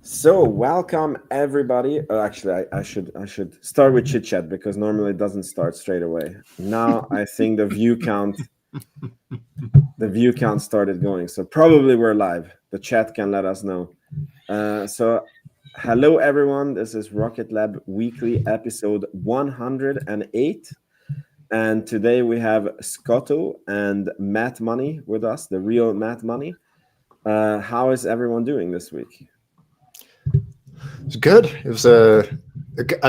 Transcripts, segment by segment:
So welcome everybody. Actually, I should start with chit chat because normally it doesn't start straight away. Now I think the view count started going. So probably we're live. The chat can let us know. So hello everyone. This is Rocket Lab Weekly episode 108. And today we have Scotto and Matt Money with us, the real Matt Money. How is everyone doing this week? It's good. It was a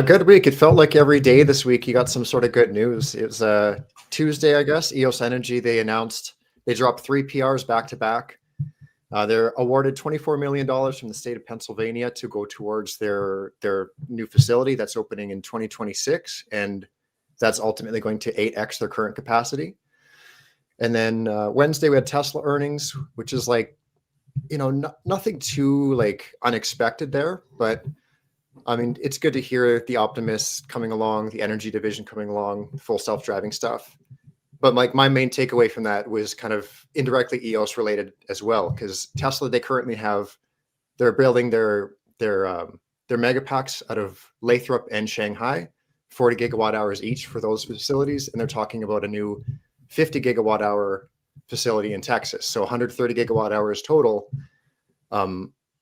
good week. It felt like every day this week you got some sort of good news. It was Tuesday, I guess. EOS Energy, they announced they dropped 3 PRs back to back. They're awarded $24 million from the state of Pennsylvania to go towards their new facility that's opening in 2026, and that's ultimately going to 8x their current capacity. And then Wednesday we had Tesla earnings, which is like, nothing too like unexpected there, but I mean, it's good to hear the optimists coming along, the energy division coming along, full self-driving stuff. But like my main takeaway from that was kind of indirectly EOS related as well, because Tesla, they're building their mega packs out of Lathrop and Shanghai, 40 gigawatt hours each for those facilities, and they're talking about a new 50 gigawatt hour facility in Texas, so 130 gigawatt hours total.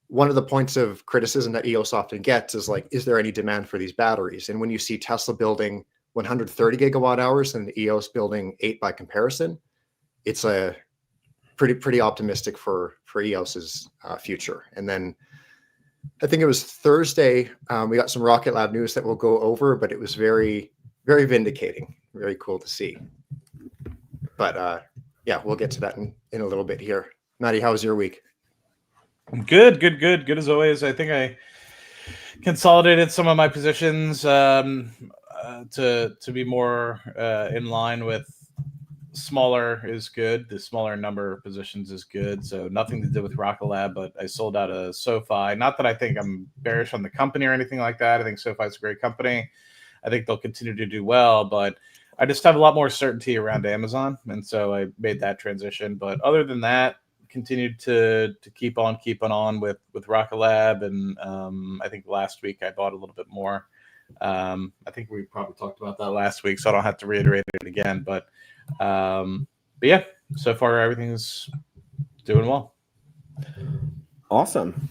One of the points of criticism that EOS often gets is like, is there any demand for these batteries? And when you see Tesla building 130 gigawatt hours and the EOS building 8 by comparison, it's a pretty optimistic for EOS's future. And then I think it was Thursday, we got some Rocket Lab news that we'll go over, but it was very, very vindicating, very cool to see. But yeah, we'll get to that in a little bit here. Maddie, how was your week? Good as always. I think I consolidated some of my positions to be more in line with smaller is good. The smaller number of positions is good. So nothing to do with Rocket Lab, but I sold out a SoFi. Not that I think I'm bearish on the company or anything like that. I think SoFi is a great company. I think they'll continue to do well, but I just have a lot more certainty around Amazon, and so I made that transition. But other than that, continued to keep on with Rocket Lab, and I think last week I bought a little bit more. I think we probably talked about that last week, so I don't have to reiterate it again. But yeah, so far everything's doing well. Awesome.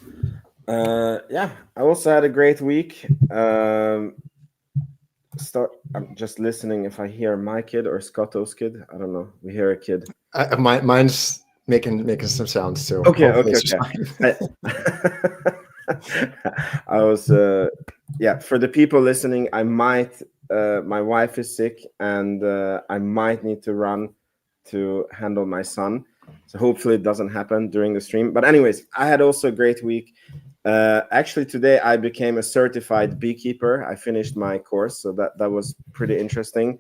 Yeah, I also had a great week. I'm just listening if I hear my kid or Scotto's kid. I don't know. We hear a kid. Mine's making some sounds too. Okay. I was yeah, for the people listening, I might my wife is sick and I might need to run to handle my son. So hopefully it doesn't happen during the stream. But anyways, I had also a great week. Actually, today I became a certified beekeeper. I finished my course, so that was pretty interesting.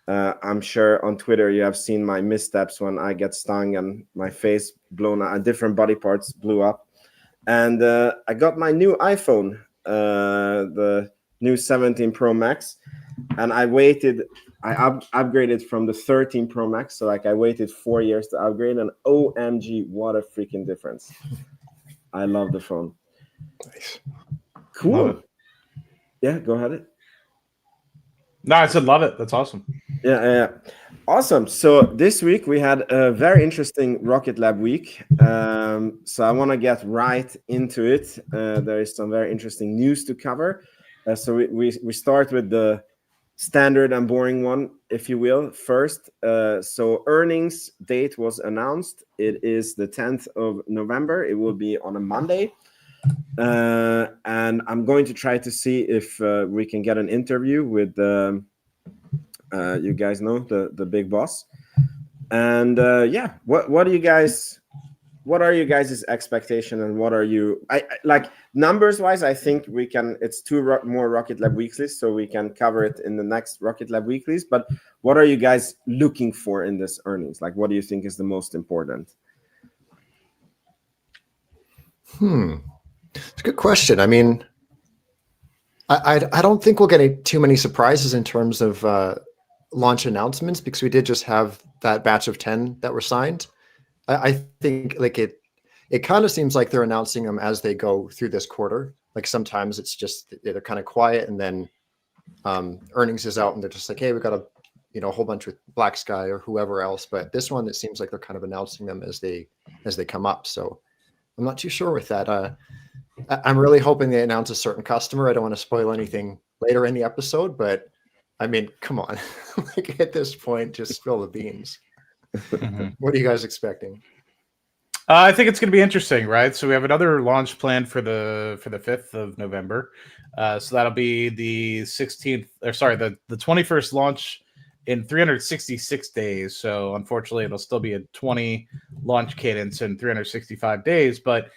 I'm sure on Twitter you have seen my missteps when I get stung and my face blown out, and different body parts blew up. And I got my new iPhone, the new 17 Pro Max, and I upgraded from the 13 Pro Max. So like I waited 4 years to upgrade, and OMG, what a freaking difference. I love the phone. Nice. Cool. Yeah, go ahead. No, I said love it. That's awesome. Yeah. Awesome. So this week we had a very interesting Rocket Lab week. So I want to get right into it. There is some very interesting news to cover. So we start with the standard and boring one, if you will. First, so earnings date was announced. It is the 10th of November. It will be on a Monday. And I'm going to try to see if we can get an interview with you guys know the big boss. And yeah, what are you guys? What are you guys' expectation, and what are you? I like numbers wise. I think we can. It's more Rocket Lab weeklies, so we can cover it in the next Rocket Lab weeklies. But what are you guys looking for in this earnings? Like, what do you think is the most important? It's a good question. I mean, I don't think we'll get too many surprises in terms of launch announcements, because we did just have that batch of 10 that were signed. I think like it kind of seems like they're announcing them as they go through this quarter. Like sometimes it's just they're kind of quiet, and then earnings is out, and they're just like, hey, we got a whole bunch with Black Sky or whoever else. But this one, it seems like they're kind of announcing them as they come up. So I'm not too sure with that. I'm really hoping they announce a certain customer. I don't want to spoil anything later in the episode, but I mean, come on, like at this point, just spill the beans. What are you guys expecting? I think it's going to be interesting, right? So we have another launch planned for the 5th of November. So that'll be the 16th, or sorry, the 21st launch in 366 days. So unfortunately, it'll still be a 20 launch cadence in 365 days, but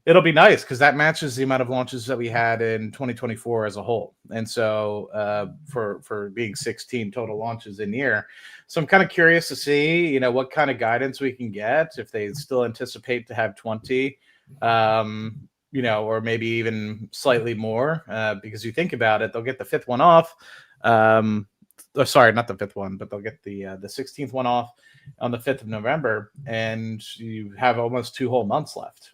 it'll be nice because that matches the amount of launches that we had in 2024 as a whole. And so for being 16 total launches in year. So I'm kind of curious to see, what kind of guidance we can get if they still anticipate to have 20, or maybe even slightly more, because you think about it, they'll get the 5th one off. Sorry, not the 5th one, but they'll get the 16th one off on the 5th of November, and you have almost 2 whole months left.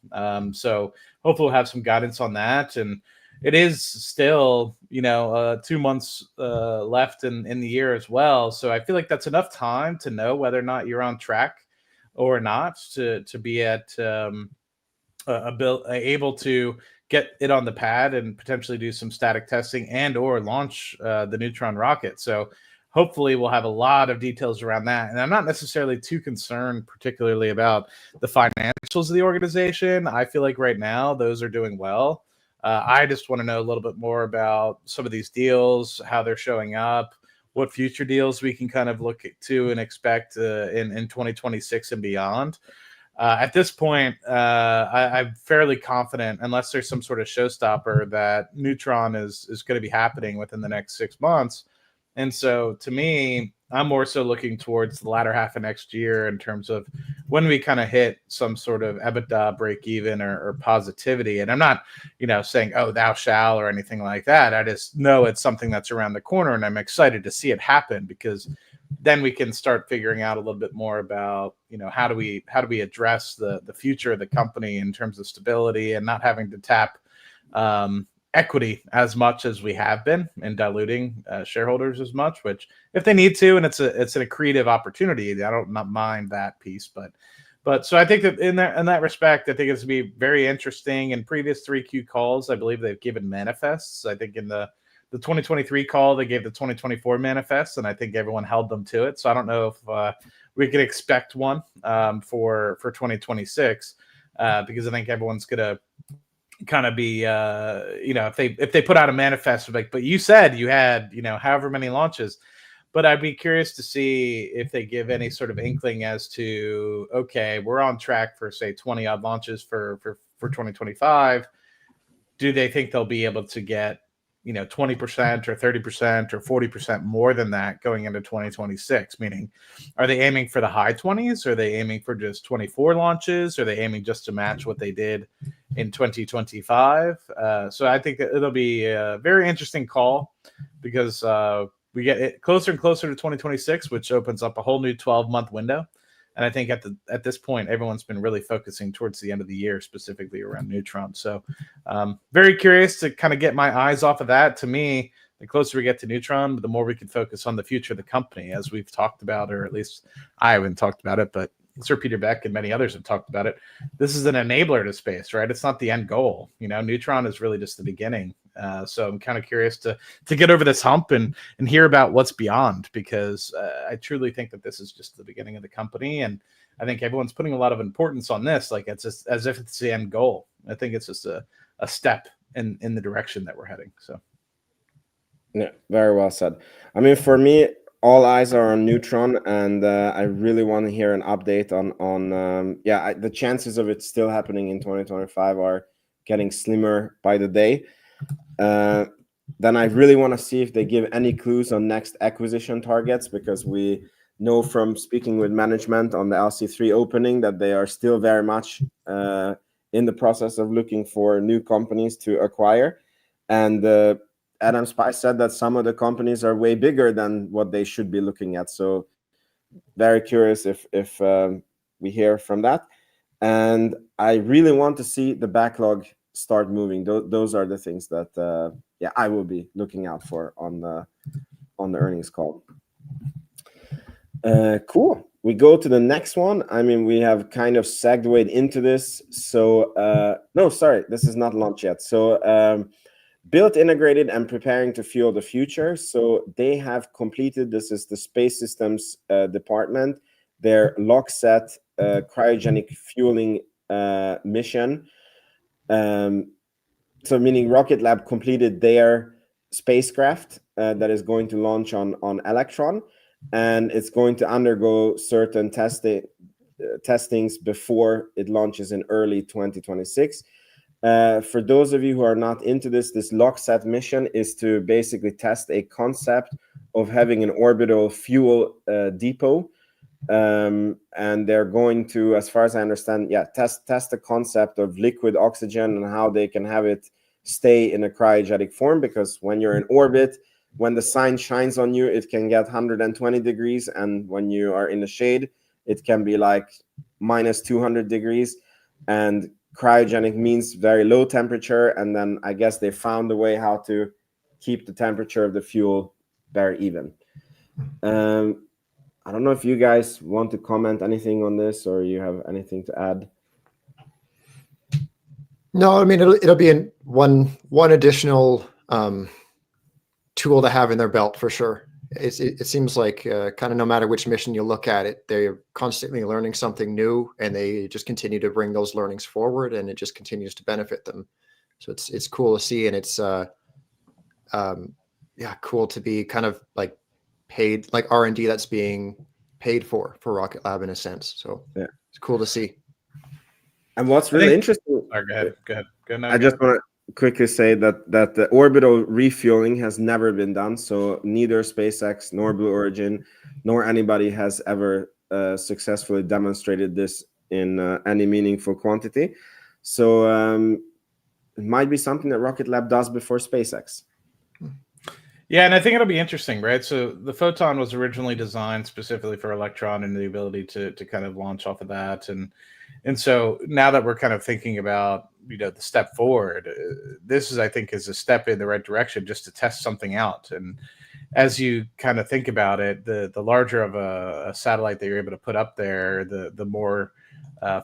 So hopefully we'll have some guidance on that. And it is still, 2 months left in the year as well. So I feel like that's enough time to know whether or not you're on track or not to be at able to get it on the pad and potentially do some static testing and or launch the Neutron rocket. So hopefully we'll have a lot of details around that. And I'm not necessarily too concerned particularly about the financials of the organization. I feel like right now those are doing well. I just want to know a little bit more about some of these deals, how they're showing up, what future deals we can kind of look to and expect in 2026 and beyond. At this point, I'm fairly confident, unless there's some sort of showstopper, that Neutron is going to be happening within the next 6 months. And so to me, I'm more so looking towards the latter half of next year in terms of when we kind of hit some sort of EBITDA break even or positivity. And I'm not, saying, oh, thou shall or anything like that. I just know it's something that's around the corner, and I'm excited to see it happen, because then we can start figuring out a little bit more about, how do we address the future of the company in terms of stability and not having to tap equity as much as we have been, and diluting shareholders as much, which if they need to, and it's an accretive opportunity, I don't not mind that piece. But so I think that in that respect, I think it's going to be very interesting. In previous 3Q calls, I believe they've given manifests. I think in the 2023 call, they gave the 2024 manifest, and I think everyone held them to it. So I don't know if we could expect one for 2026, because I think everyone's going to kind of be, if they put out a manifest, like, but you said you had, however many launches. But I'd be curious to see if they give any sort of inkling as to, okay, we're on track for, say, 20 odd launches for 2025. Do they think they'll be able to get 20% or 30% or 40% more than that going into 2026? Meaning, are they aiming for the high 20s? Are they aiming for just 24 launches? Are they aiming just to match what they did in 2025? So I think that it'll be a very interesting call, because we get it closer and closer to 2026, which opens up a whole new 12-month window. And I think at this point, everyone's been really focusing towards the end of the year, specifically around Neutron. So very curious to kind of get my eyes off of that. To me, the closer we get to Neutron, the more we can focus on the future of the company, as we've talked about, or at least I haven't talked about it, but Sir Peter Beck and many others have talked about it. This is an enabler to space, right? It's not the end goal. Neutron is really just the beginning. So I'm kind of curious to get over this hump and hear about what's beyond, because I truly think that this is just the beginning of the company. And I think everyone's putting a lot of importance on this, like it's just as if it's the end goal. I think it's just a step in the direction that we're heading. So. Yeah, very well said. I mean, for me, all eyes are on Neutron, and I really want to hear an update on the chances of it still happening in 2025 are getting slimmer by the day. Then I really want to see if they give any clues on next acquisition targets, because we know from speaking with management on the LC3 opening that they are still very much in the process of looking for new companies to acquire. And Adam Spice said that some of the companies are way bigger than what they should be looking at. So very curious if we hear from that. and I really want to see the backlog start moving. Those are the things that I will be looking out for on the earnings call. Cool. We go to the next one. I mean, we have kind of segued into this. So no, sorry, this is not launch yet. So built, integrated, and preparing to fuel the future. So they have completed, this is the space systems department, their LOXSAT cryogenic fueling mission. So meaning Rocket Lab completed their spacecraft that is going to launch on Electron, and it's going to undergo certain testings before it launches in early 2026. For those of you who are not into this LOXSAT mission is to basically test a concept of having an orbital fuel depot. And they're going to, as far as I understand, test the concept of liquid oxygen and how they can have it stay in a cryogenic form, because when you're in orbit, when the sun shines on you, it can get 120 degrees, and when you are in the shade, it can be like minus 200 degrees. And cryogenic means very low temperature, and then I guess they found a way how to keep the temperature of the fuel very even. I don't know if you guys want to comment anything on this, or you have anything to add. No, I mean, it'll be one additional tool to have in their belt for sure. It seems like kind of no matter which mission you look at it, they're constantly learning something new, and they just continue to bring those learnings forward, and it just continues to benefit them. So it's cool to see, and it's cool to be kind of like paid, like R&D that's being paid for Rocket Lab in a sense. So it's cool to see. And what's really interesting. Go ahead. I just want to quickly say that the orbital refueling has never been done. So neither SpaceX nor Blue Origin nor anybody has ever successfully demonstrated this in any meaningful quantity. So it might be something that Rocket Lab does before SpaceX. Yeah, and I think it'll be interesting, right? So the Photon was originally designed specifically for Electron and the ability to kind of launch off of that. And so now that we're kind of thinking about, the step forward, this is, I think, is a step in the right direction just to test something out. And as you kind of think about it, the larger of a satellite that you're able to put up there, the more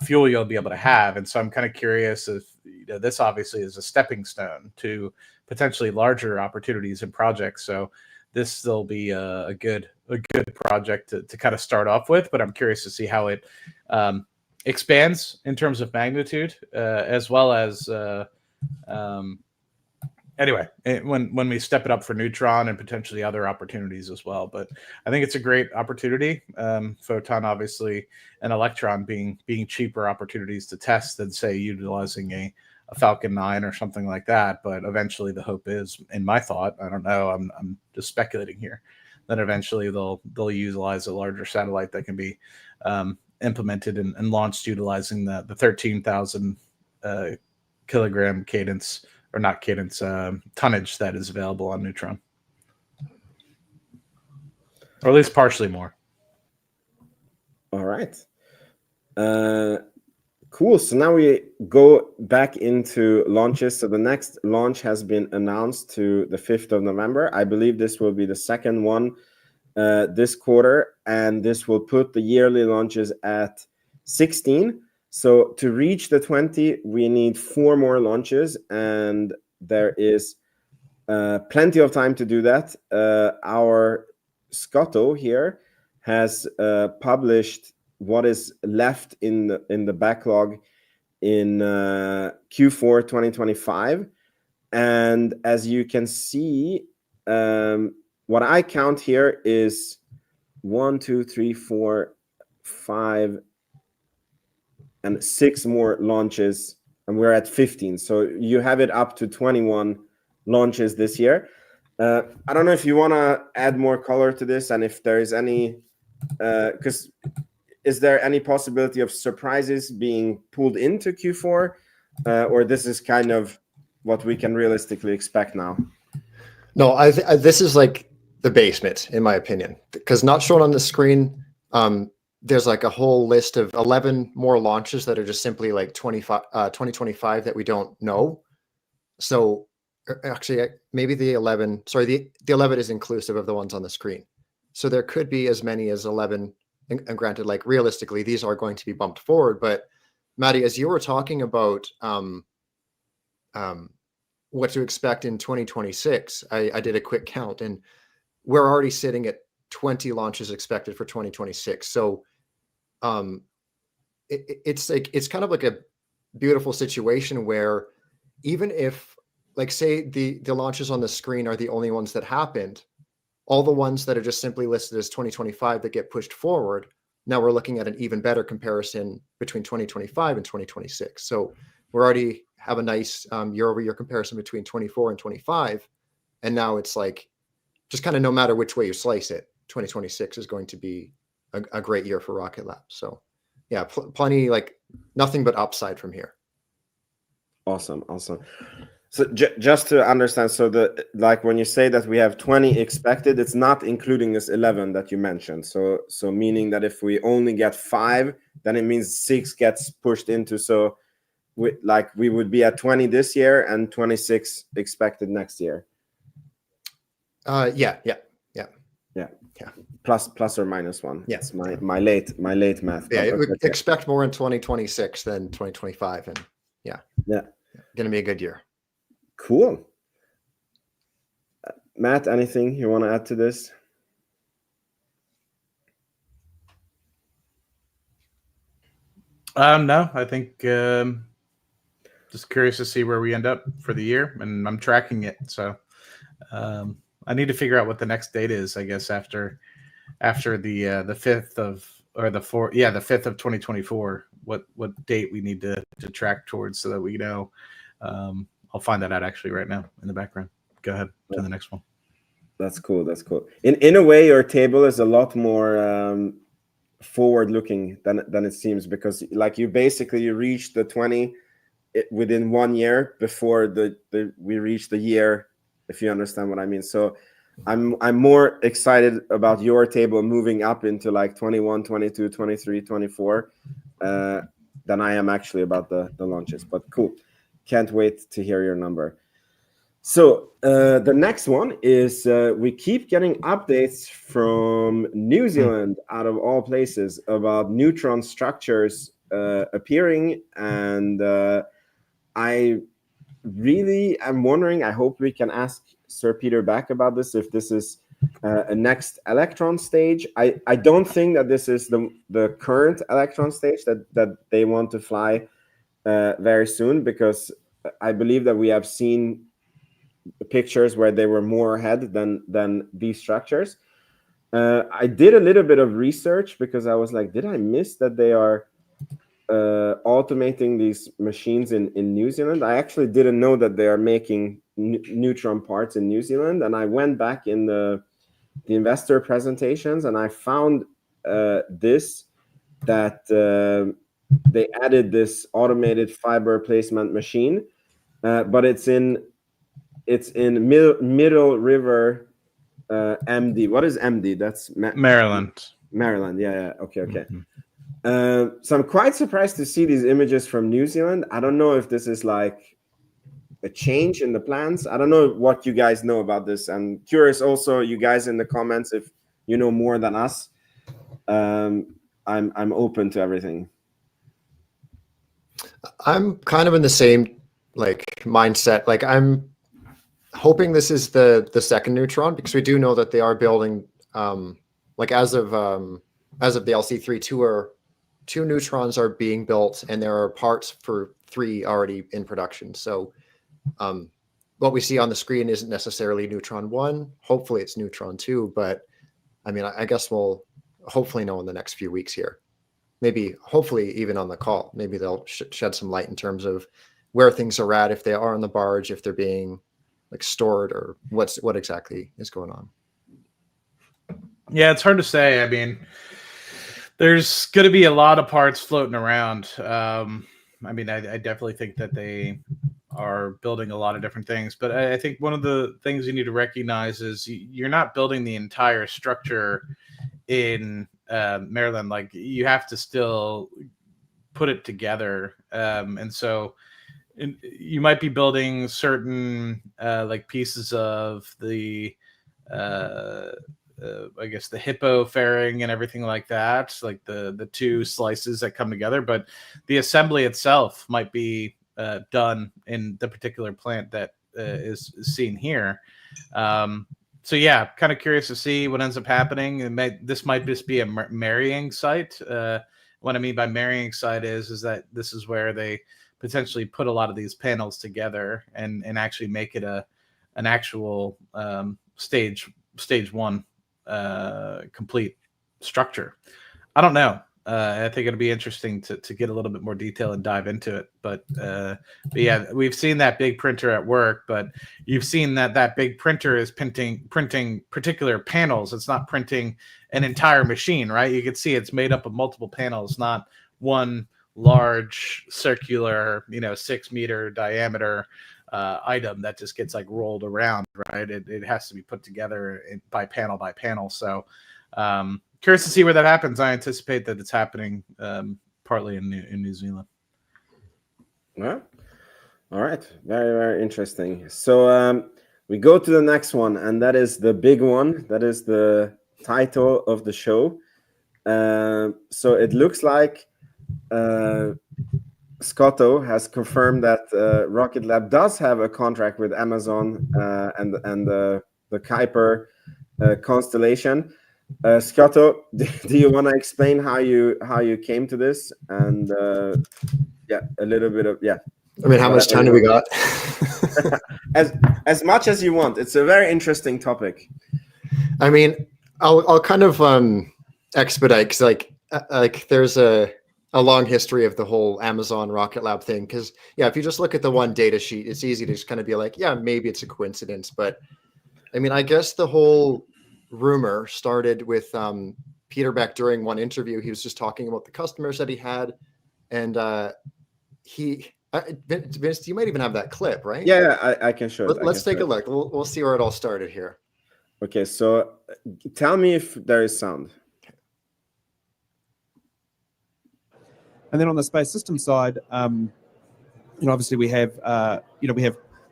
fuel you'll be able to have. And so I'm kind of curious if this obviously is a stepping stone to potentially larger opportunities and projects. So this will be a good project to kind of start off with. But I'm curious to see how it expands in terms of magnitude, as well as anyway, when we step it up for Neutron and potentially other opportunities as well. But I think it's a great opportunity. Photon, obviously, and Electron being cheaper opportunities to test than, say, utilizing a Falcon 9 or something like that. But eventually the hope is, in my thought, I don't know, I'm just speculating here, that eventually they'll utilize a larger satellite that can be implemented and launched utilizing the 13,000 kilogram cadence, or not cadence, tonnage that is available on Neutron, or at least partially more. All right. Cool. So now we go back into launches. So the next launch has been announced to the 5th of November. I believe this will be the second one this quarter, and this will put the yearly launches at 16. So to reach the 20, we need 4 more launches, and there is plenty of time to do that. Our Scotto here has published what is left in the backlog in Q4 2025, and as you can see, what I count here is 1, 2, 3, 4, 5, and 6 more launches, and we're at 15. So you have it up to 21 launches this year. I don't know if you want to add more color to this, and if there is any, because is there any possibility of surprises being pulled into Q4, or this is kind of what we can realistically expect now? No, this is like the basement, in my opinion, because not shown on the screen. there's like a whole list of 11 more launches that are just simply like 2025 that we don't know. So actually, maybe the 11, sorry, the 11 is inclusive of the ones on the screen. So there could be as many as 11. And granted, like realistically, these are going to be bumped forward. But Maddie, as you were talking about what to expect in 2026, I did a quick count, and we're already sitting at 20 launches expected for 2026. So it's like, it's kind of like a beautiful situation where even if, like, say the launches on the screen are the only ones that happened, all the ones that are just simply listed as 2025 that get pushed forward, now we're looking at an even better comparison between 2025 and 2026. So we already have a nice year-over-year comparison between 24 and 25. And now it's like, just kind of no matter which way you slice it, 2026 is going to be a great year for Rocket Lab. So yeah, plenty, like nothing but upside from here. Awesome. So just to understand, so like when you say that we have 20 expected, it's not including this 11 that you mentioned. So meaning that if we only get 5, then it means 6 gets pushed into. So we would be at 20 this year and 26 expected next year. Yeah. Plus or minus 1. Yeah. It's my late math. Yeah, expect more in 2026 than 2025, and yeah, gonna be a good year. Cool. Matt, anything you want to add to this? No, I think just curious to see where we end up for the year, and I'm tracking it. So I need to figure out what the next date is, I guess, after the 5th of, or the 4th, the 5th of 2024. What date we need to track towards so that we know. I'll find that out actually right now in the background. Go ahead to the next one. That's cool. In a way, your table is a lot more forward looking than it seems, because like you reach the 20 within 1 year before we reach the year, if you understand what I mean. So I'm more excited about your table moving up into like 21, 22, 23, 24 than I am actually about the launches. But cool. Can't wait to hear your number. So the next one is we keep getting updates from New Zealand, out of all places, about neutron structures appearing. And I really am wondering, I hope we can ask Sir Peter back about this, if this is a next Electron stage. I don't think that this is the current Electron stage that they want to fly very soon, because I believe that we have seen pictures where they were more ahead than these structures. I did a little bit of research because I was like, did I miss that they are automating these machines in New Zealand? I actually didn't know that they are making Neutron parts in New Zealand, and I went back in the investor presentations and I found that they added this automated fiber placement machine, but it's in Middle River, MD. What is MD? That's Maryland. Yeah. Okay. Mm-hmm. So I'm quite surprised to see these images from New Zealand. I don't know if this is like a change in the plans. I don't know what you guys know about this. I'm curious also, you guys in the comments, if you know more than us. I'm open to everything. I'm kind of in the same like mindset. Like I'm hoping this is the second Neutron, because we do know that they are building like as of the LC3 two Neutrons are being built, and there are parts for 3 already in production. So what we see on the screen isn't necessarily Neutron 1. Hopefully it's Neutron 2, but I mean, I guess we'll hopefully know in the next few weeks here. Maybe, hopefully even on the call, maybe they'll shed some light in terms of where things are at, if they are on the barge, if they're being like stored, or what exactly is going on. Yeah, it's hard to say. I mean, there's going to be a lot of parts floating around. I mean, I definitely think that they are building a lot of different things, but I think one of the things you need to recognize is you're not building the entire structure in Maryland, like you have to still put it together, and so you might be building certain like pieces of the I guess the hippo fairing and everything like that, like the two slices that come together, but the assembly itself might be done in the particular plant that is seen here. So yeah, kind of curious to see what ends up happening. This might just be a marrying site. What I mean by marrying site is that this is where they potentially put a lot of these panels together and actually make it an actual stage one complete structure. I don't know. I think it'll be interesting to get a little bit more detail and dive into it. But yeah, we've seen that big printer at work, but you've seen that big printer is printing particular panels. It's not printing an entire machine, right? You can see it's made up of multiple panels, not one large circular, 6-meter diameter item that just gets like rolled around, right? It has to be put together by panel. So curious to see where that happens. I anticipate that it's happening partly in New Zealand. Well, all right. Very, very interesting. So we go to the next one, and that is the big one. That is the title of the show. So it looks like Scotto has confirmed that Rocket Lab does have a contract with Amazon and the Kuiper constellation. Scotto, do you want to explain how you came to this? And yeah, a little bit of I mean, how much time do we got? as much as you want. It's a very interesting topic. I mean, I'll kind of expedite because like there's a long history of the whole Amazon Rocket Lab thing. Because yeah, if you just look at the one data sheet, it's easy to just kind of be like, yeah, maybe it's a coincidence. But I mean, I guess the whole rumor started with Peter Beck during one interview. He was just talking about the customers that he had, and Vince, you might even have that clip, right? Yeah, I can show it. Let's take a look. We'll see where it all started here. Okay, so tell me if there is sound. And then on the space system side, obviously we have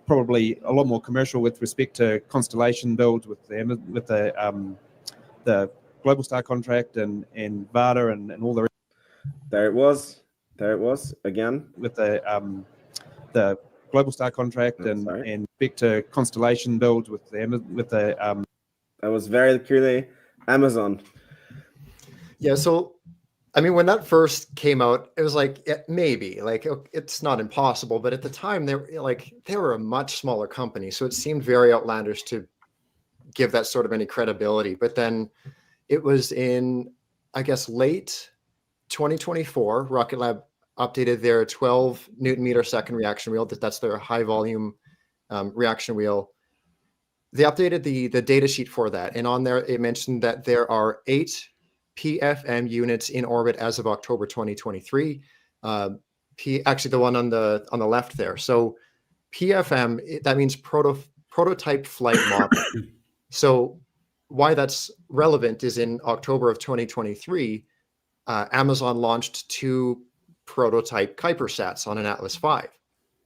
probably a lot more commercial with respect to constellation builds with the Global Star contract and VADA and all the. There it was again with the Global Star contract and respect to constellation builds with the. That was very clearly Amazon. Yeah, so I mean, when that first came out, it was like maybe, like it's not impossible, but at the time they were a much smaller company, so it seemed very outlandish to give that sort of any credibility. But then it was in, I guess, late 2024, Rocket Lab updated their 12 Newton meter second reaction wheel. That's their high volume reaction wheel. They updated the data sheet for that, and on there it mentioned that there are 8 PFM units in orbit as of October 2023. Actually, the one on the left there. So PFM, that means prototype flight model. So why that's relevant is in October of 2023, Amazon launched 2 prototype Kuiper sats on an Atlas V.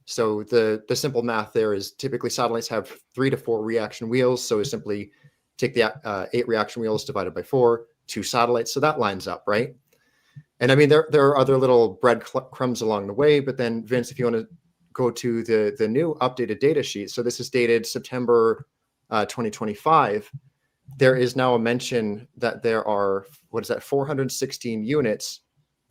So the simple math there is typically satellites have 3 to 4 reaction wheels. So simply take the 8 reaction wheels divided by 4, 2 satellites. So that lines up, right? And I mean, there are other little breadcrumbs along the way. But then, Vince, if you want to go to the new updated data sheet. So this is dated September 2025. There is now a mention that there are, 416 units.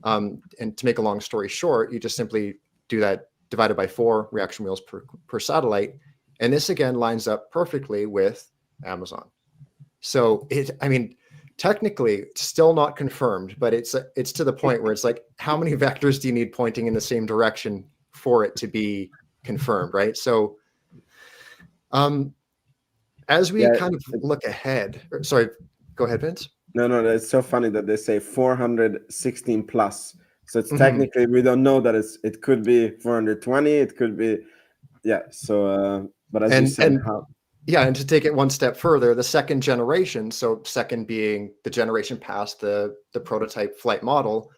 And to make a long story short, you just simply do that divided by 4 reaction wheels per satellite. And this again lines up perfectly with Amazon. So technically it's still not confirmed, but it's to the point where it's like, how many vectors do you need pointing in the same direction for it to be confirmed, right? So as we kind of look ahead, sorry, go ahead, Vince. No, it's so funny that they say 416 plus. So it's technically, we don't know that it could be 420, it could be, yeah. So, but as you said, Yeah, and to take it one step further, the second generation, so second being the generation past the prototype flight model,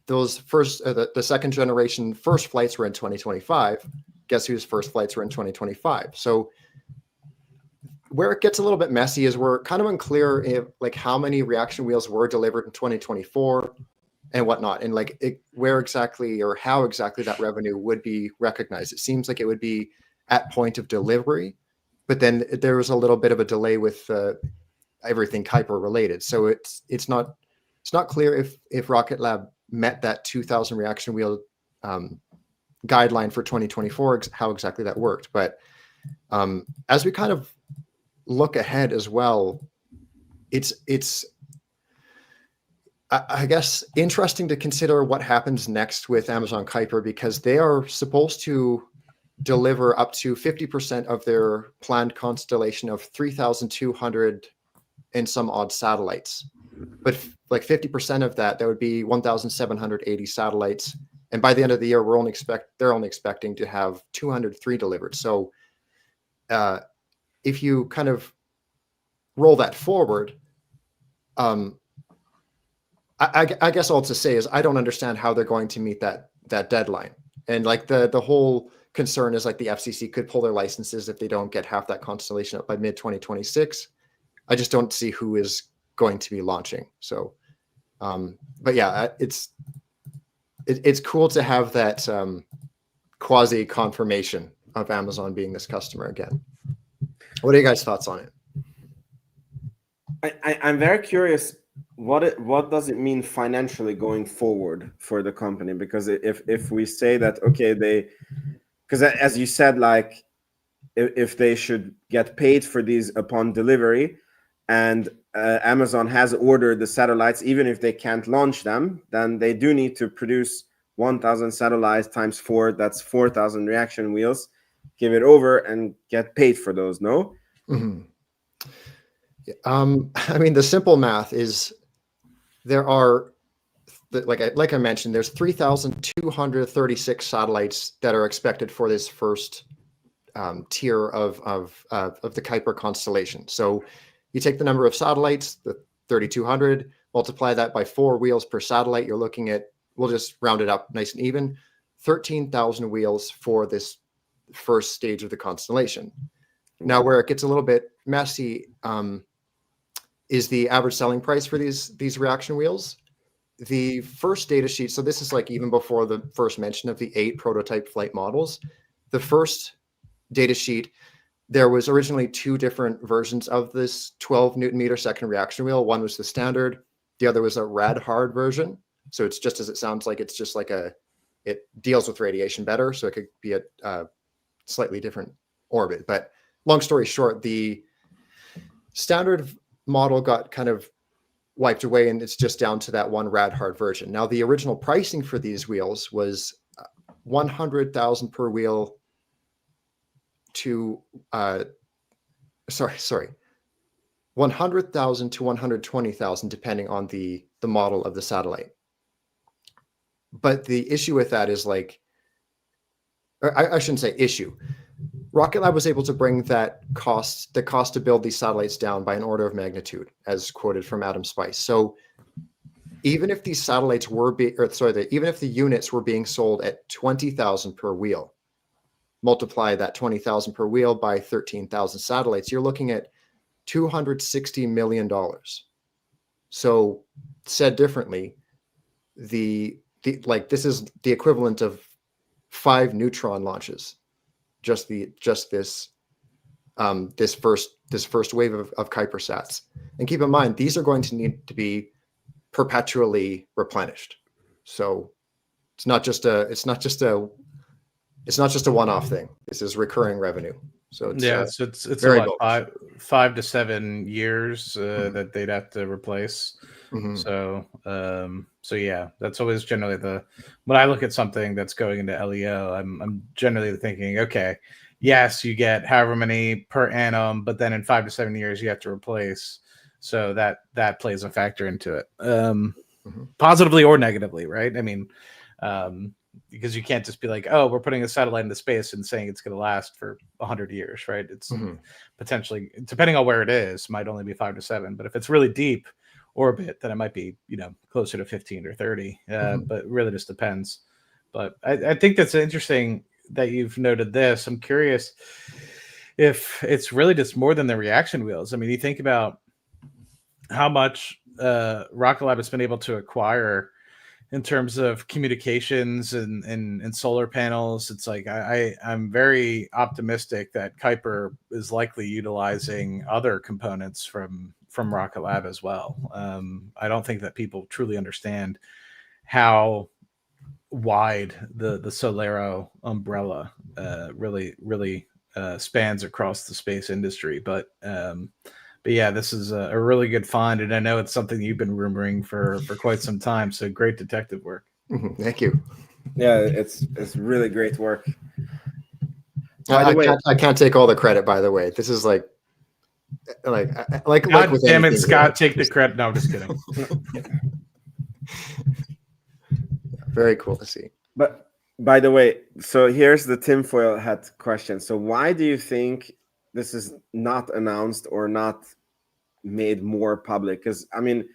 those first the second generation first flights were in 2025. Guess whose first flights were in 2025? So where it gets a little bit messy is we're kind of unclear if like how many reaction wheels were delivered in 2024 and whatnot, and like where exactly or how exactly that revenue would be recognized. It seems like it would be at point of delivery, but then there was a little bit of a delay with everything Kuiper related. So it's not clear if Rocket Lab met that 2,000 reaction wheel guideline for 2024, how exactly that worked. But as we kind of look ahead as well, it's I guess interesting to consider what happens next with Amazon Kuiper, because they are supposed to deliver up to 50% of their planned constellation of 3,200 and some odd satellites. But like 50% of that would be 1,780 satellites. And by the end of the year, they're only expecting to have 203 delivered. So if you kind of roll that forward, I guess all to say is I don't understand how they're going to meet that deadline. And like the whole concern is like the FCC could pull their licenses if they don't get half that constellation up by mid 2026. I just don't see who is going to be launching. So, but yeah, it's cool to have that quasi confirmation of Amazon being this customer again. What are you guys' thoughts on it? I'm very curious. What does it mean financially going forward for the company? Because if we say that, okay, because as you said, like if they should get paid for these upon delivery, and Amazon has ordered the satellites, even if they can't launch them, then they do need to produce 1,000 satellites times 4. That's 4,000 reaction wheels. Give it over and get paid for those. No. Mm-hmm. I mean, the simple math is there are, like I mentioned, there's 3,236 satellites that are expected for this first tier of the Kuiper constellation. So you take the number of satellites, the 3,200, multiply that by 4 wheels per satellite. You're looking at, we'll just round it up nice and even, 13,000 wheels for this first stage of the constellation. Now, where it gets a little bit messy is the average selling price for these reaction wheels. The first data sheet, so this is like even before the first mention of the 8 prototype flight models, the first data sheet, there was originally 2 different versions of this 12 Newton meter second reaction wheel. One was the standard, the other was a rad hard version. So it's just as it sounds like, it's just like it deals with radiation better. So it could be a slightly different orbit. But long story short, the standard model got kind of wiped away, and it's just down to that one rad hard version. Now, the original pricing for these wheels was 100,000 per wheel to 100,000 to 120,000, depending on the model of the satellite. But the issue with that is like, or I shouldn't say issue. Rocket Lab was able to bring the cost to build these satellites down by an order of magnitude, as quoted from Adam Spice. So even if these satellites even if the units were being sold at 20,000 per wheel, multiply that 20,000 per wheel by 13,000 satellites, you're looking at $260 million. So said differently, this is the equivalent of 5 Neutron launches. Just this first wave of Kuiper sats. And keep in mind, these are going to need to be perpetually replenished. So it's not just a one-off thing. This is recurring revenue. So it's very about 5 to 7 years that they'd have to replace. Mm-hmm. So yeah, that's always generally when I look at something that's going into LEO, I'm generally thinking, okay, yes, you get however many per annum, but then in 5 to 7 years you have to replace. So that plays a factor into it, positively or negatively, right? I mean, because you can't just be like, oh, we're putting a satellite into space and saying it's going to last for 100 years, right? It's potentially, depending on where it is, might only be 5 to 7. But if it's really deep orbit, then it might be, closer to 15 or 30. But it really just depends. But I think that's interesting that you've noted this. I'm curious if it's really just more than the reaction wheels. I mean, you think about how much Rocket Lab has been able to acquire in terms of communications and solar panels. It's like I'm very optimistic that Kuiper is likely utilizing other components from Rocket Lab as well. I don't think that people truly understand how wide the Solero umbrella really spans across the space industry. But yeah, this is a really good find, and I know it's something you've been rumoring for quite some time. So great detective work. Thank you. Yeah, it's really great work. I can't take all the credit, by the way. This is like God with damn it, anything Scott! here. Take the credit. No, I'm just kidding. Very cool to see. But by the way, so here's the tinfoil hat question. So why do you think this is not announced or not made more public? Because I mean,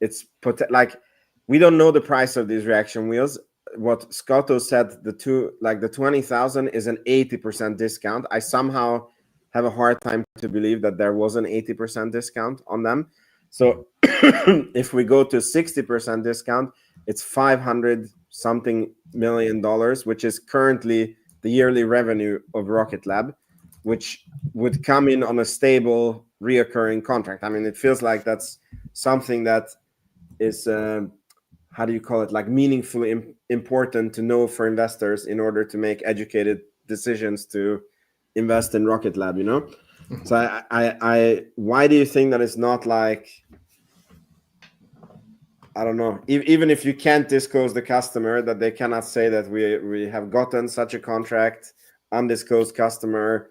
it's like we don't know the price of these reaction wheels. What Scotto said, the 20,000 is an 80% discount. I somehow have a hard time to believe that there was an 80% discount on them. So if we go to 60% discount, it's $500 something million, which is currently the yearly revenue of Rocket Lab, which would come in on a stable, reoccurring contract. I mean, it feels like that's something that is, how do you call it, like meaningfully important to know for investors in order to make educated decisions to invest in Rocket Lab, So I why do you think that it's not like, I don't know, even if you can't disclose the customer, that they cannot say that we have gotten such a contract, undisclosed customer?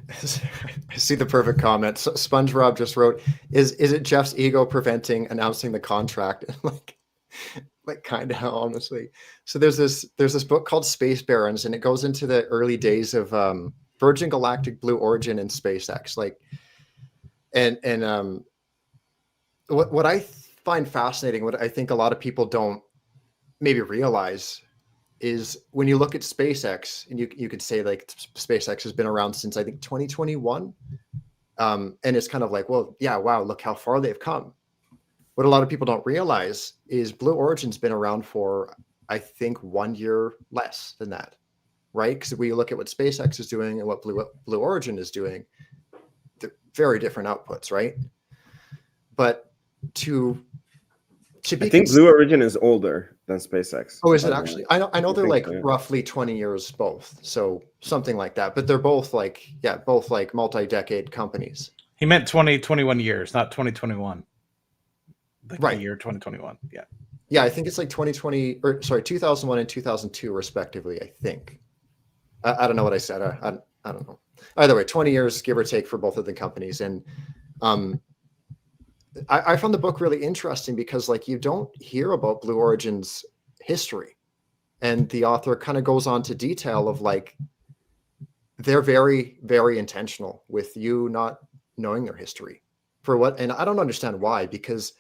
I see the perfect comment. SpongeRob just wrote, "Is it Jeff's ego preventing announcing the contract?" like kind of, honestly. So there's this book called Space Barons, and it goes into the early days of Virgin Galactic, Blue Origin, and SpaceX. What I find fascinating, what I think a lot of people don't maybe realize, is when you look at SpaceX, and you could say like SpaceX has been around since I think 2021, and it's kind of like, well, yeah, wow, look how far they've come. What a lot of people don't realize is Blue Origin's been around for, I think, 1 year less than that, right? Because we look at what SpaceX is doing and what Blue Origin is doing, they're very different outputs, right? But I think Blue Origin is older than SpaceX. Oh, is it actually? I know they're like roughly 20 years both, so something like that. But they're both like multi-decade companies. He meant 21 years, not 2021. Right. The year 2021. Yeah. Yeah, I think it's like 2001 and 2002 respectively, I think. I don't know what I said. I don't know. Either way, 20 years, give or take, for both of the companies. And I found the book really interesting because you don't hear about Blue Origin's history. And the author kind of goes on to detail of they're very, very intentional with you not knowing their history. For what? And I don't understand why, because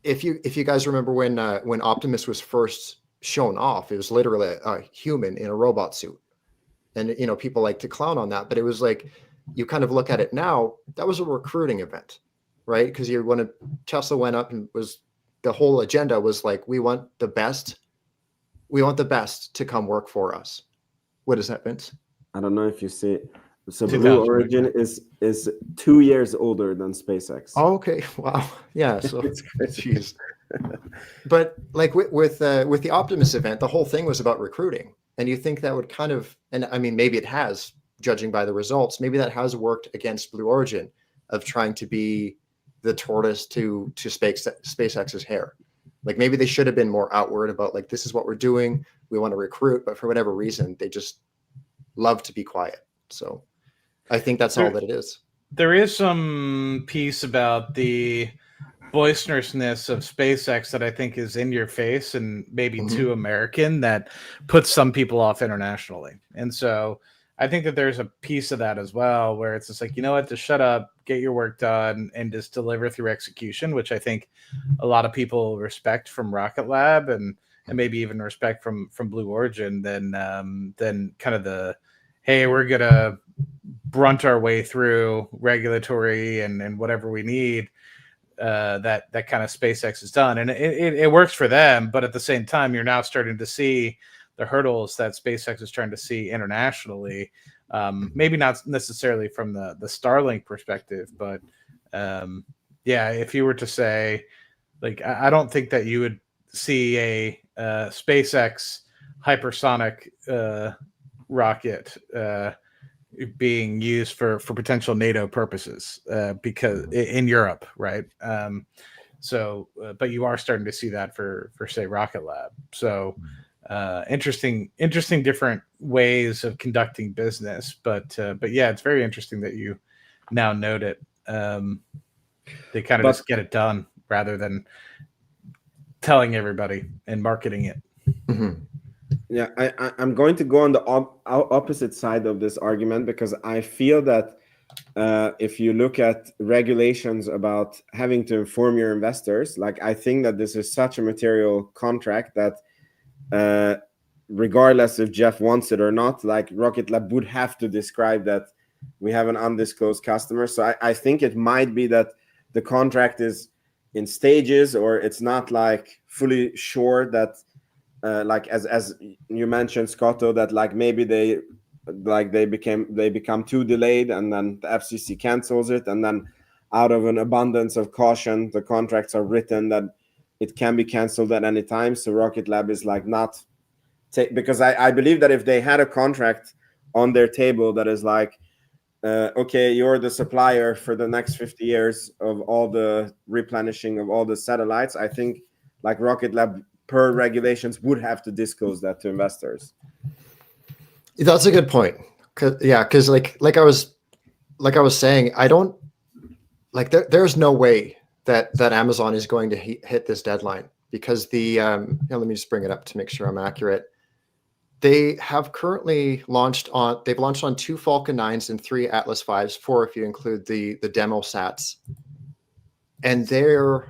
if you guys remember when Optimus was first shown off, it was literally a human in a robot suit. And people like to clown on that, but it was like, you kind of look at it now, that was a recruiting event, right? Because Tesla went up and the whole agenda was like, we want the best to come work for us. What is that, Vince? I don't know if you see it. So Blue Origin is 2 years older than SpaceX. Oh, okay. Wow. Yeah. So jeez. But with the Optimus event, the whole thing was about recruiting. And you think that would kind of, and I mean, maybe it has, judging by the results, maybe that has worked against Blue Origin of trying to be the tortoise to SpaceX's hair. Maybe they should have been more outward about this is what we're doing. We want to recruit, but for whatever reason, they just love to be quiet. So I think that's all that it is. There is some piece about the boisterousness of SpaceX that I think is in your face and maybe Mhm. too American that puts some people off internationally. And so I think that there's a piece of that as well, where it's just like, you know what, just shut up, get your work done, and just deliver through execution, which I think a lot of people respect from Rocket Lab and maybe even respect from Blue Origin than kind of the, hey, we're gonna brunt our way through regulatory and whatever we need. That kind of SpaceX has done, and it works for them. But at the same time, you're now starting to see the hurdles that SpaceX is trying to see internationally. Maybe not necessarily from the Starlink perspective, but yeah, if you were to say, like, I don't think that you would see a SpaceX hypersonic rocket being used for potential NATO purposes because in Europe, right? But you are starting to see that for say Rocket Lab. So interesting different ways of conducting business. But yeah, it's very interesting that you now note it. They kind of just get it done rather than telling everybody and marketing it. Mhm. Yeah, I'm going to go on the opposite side of this argument, because I feel that if you look at regulations about having to inform your investors, like, I think that this is such a material contract that regardless if Jeff wants it or not, like, Rocket Lab would have to describe that we have an undisclosed customer. So I think it might be that the contract is in stages, or it's not like fully sure that like as you mentioned, Scotto, that like maybe they become too delayed, and then the FCC cancels it, and then out of an abundance of caution, the contracts are written that it can be canceled at any time. So Rocket Lab is like not because I believe that if they had a contract on their table that is like, okay, you're the supplier for the next 50 years of all the replenishing of all the satellites, I think like Rocket Lab per regulations would have to disclose that to investors. That's a good point. Because like I was saying, I don't like there's no way that Amazon is going to hit this deadline, because let me just bring it up to make sure I'm accurate. They have currently launched on 2 Falcon 9s and 3 Atlas 5s, 4 if you include the demo sats. And the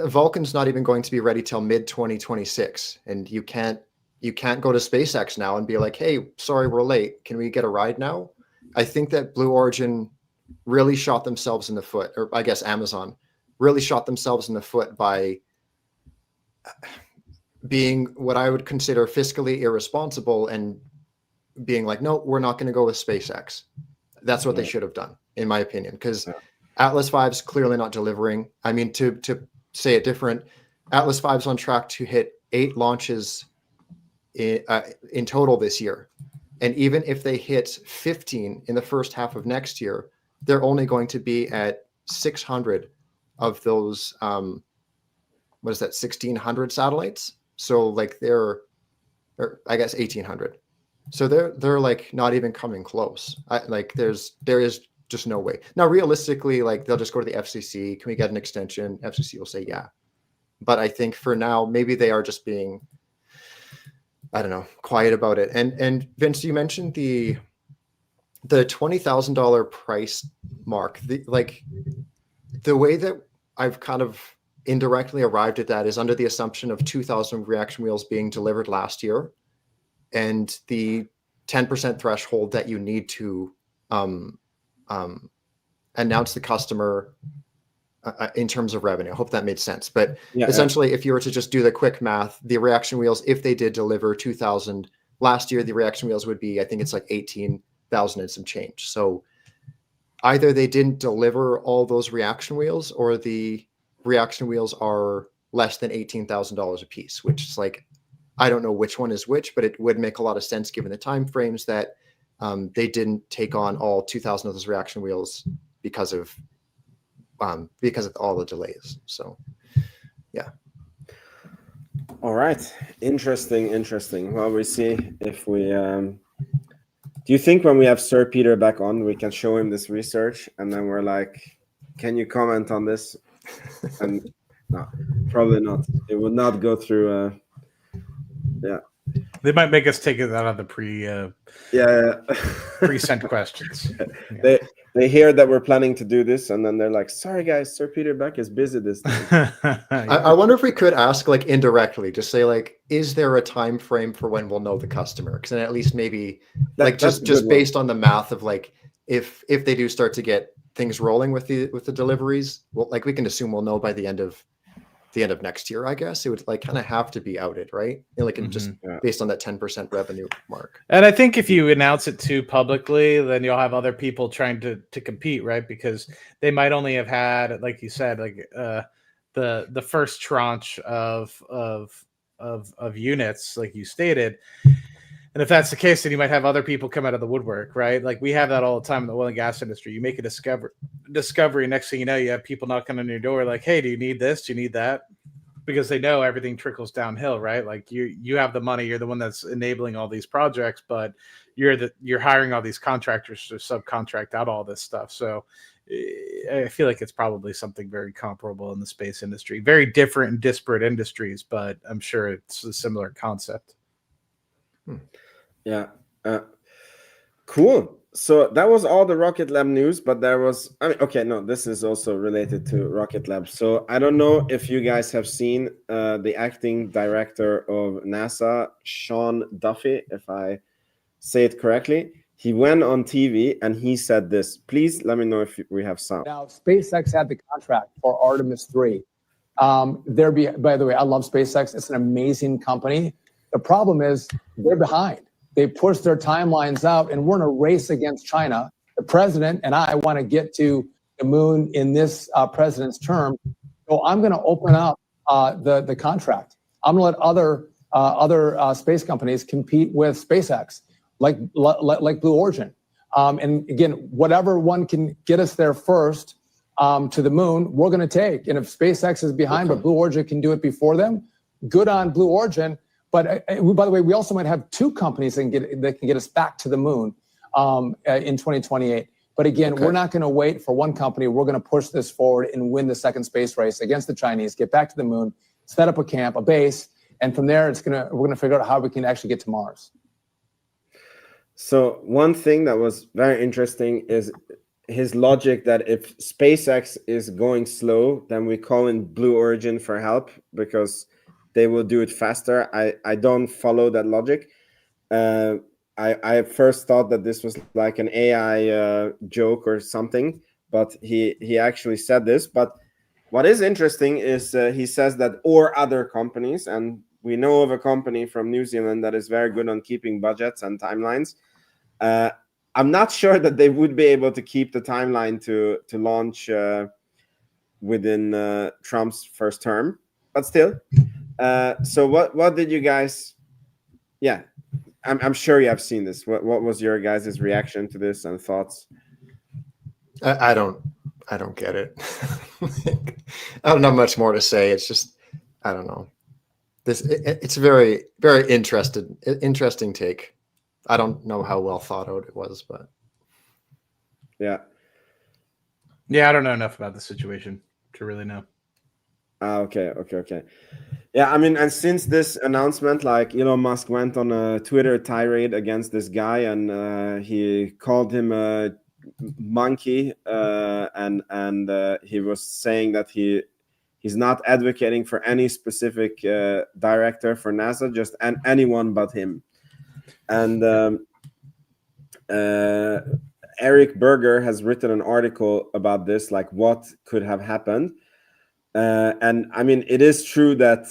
Vulcan's not even going to be ready till mid 2026, and you can't go to SpaceX now and be like, hey, sorry, we're late. Can we get a ride now? I think that Blue Origin really shot themselves in the foot, or I guess Amazon really shot themselves in the foot by being what I would consider fiscally irresponsible and being like, no, we're not going to go with SpaceX. That's what they should have done, in my opinion, because Atlas 5's clearly not delivering. I mean, to say it different, Atlas 5's on track to hit 8 launches in total this year. And even if they hit 15 in the first half of next year, they're only going to be at 600 of those, 1,600 satellites. So like or I guess 1,800. So they're like not even coming close. There is just no way. Now, realistically, like they'll just go to the FCC. Can we get an extension? FCC will say yeah. But I think for now, maybe they are just being, I don't know, quiet about it. And Vince, you mentioned the $20,000 price mark. The way that I've kind of indirectly arrived at that is under the assumption of 2,000 reaction wheels being delivered last year, and the 10% threshold that you need to announce the customer in terms of revenue. I hope that made sense. But essentially, if you were to just do the quick math, the reaction wheels, if they did deliver 2,000 last year, the reaction wheels would be, I think it's like 18,000 and some change. So either they didn't deliver all those reaction wheels, or the reaction wheels are less than $18,000 a piece, which is like, I don't know which one is which, but it would make a lot of sense given the time frames that they didn't take on all 2,000 of those reaction wheels because of all the delays. So, yeah. All right, interesting. Well, we see if we. Do you think when we have Sir Peter back on, we can show him this research, and then we're like, can you comment on this? And no, probably not. It would not go through. Yeah. They might make us take it out of the Yeah. pre-sent questions. Yeah. They hear that we're planning to do this, and then they're like, "Sorry, guys, Sir Peter Beck is busy this day." I wonder if we could ask like indirectly, just say like, is there a time frame for when we'll know the customer? Because then at least maybe like just based on the math of like if they do start to get things rolling with the deliveries, well, like we can assume we'll know by the end of next year. I guess it would like kind of have to be outed, right? Like just based on that 10% revenue mark. And I think if you announce it too publicly, then you'll have other people trying to compete, right? Because they might only have had, like you said, like the first tranche of units, like you stated. And if that's the case, then you might have other people come out of the woodwork, right? Like we have that all the time in the oil and gas industry. You make a discovery, next thing you know, you have people knocking on your door like, hey, do you need this? Do you need that? Because they know everything trickles downhill, right? Like you have the money, you're the one that's enabling all these projects, but you're hiring all these contractors to subcontract out all this stuff. So I feel like it's probably something very comparable in the space industry. Very different and disparate industries, but I'm sure it's a similar concept. Yeah. Cool. So that was all the Rocket Lab news, but there was, okay, no, this is also related to Rocket Lab. So I don't know if you guys have seen the acting director of NASA, Sean Duffy, if I say it correctly. He went on TV and he said this. Please let me know if we have sound. Now, SpaceX had the contract for Artemis 3. By the way, I love SpaceX. It's an amazing company. The problem is they're behind. They push their timelines out, and we're in a race against China. The president and I want to get to the moon in this president's term. So I'm going to open up the contract. I'm going to let other space companies compete with SpaceX, like Blue Origin. And again, whatever one can get us there first to the moon, we're going to take. And if SpaceX is behind, but Blue Origin can do it before them, good on Blue Origin. But by the way, we also might have two companies that can get us back to the moon in 2028. But again, we're not going to wait for one company. We're going to push this forward and win the second space race against the Chinese, get back to the moon, set up a camp, a base, and from there, we're going to figure out how we can actually get to Mars. So one thing that was very interesting is his logic that if SpaceX is going slow, then we call in Blue Origin for help because they will do it faster. I don't follow that logic. I first thought that this was like an AI joke or something, but he actually said this. But what is interesting is he says that or other companies, and we know of a company from New Zealand that is very good on keeping budgets and timelines. I'm not sure that they would be able to keep the timeline to launch within Trump's first term, but still. So what did you guys? Yeah, I'm sure you have seen this. What was your guys' reaction to this and thoughts? I don't get it. I don't have much more to say. It's just I don't know. It's a very very interesting take. I don't know how well thought out it was, but yeah, I don't know enough about the situation to really know. Okay. Yeah, I mean, and since this announcement, like Elon Musk went on a Twitter tirade against this guy, and he called him a monkey, and he was saying that he's not advocating for any specific director for NASA, just anyone but him. And Eric Berger has written an article about this, like what could have happened. And I mean, it is true that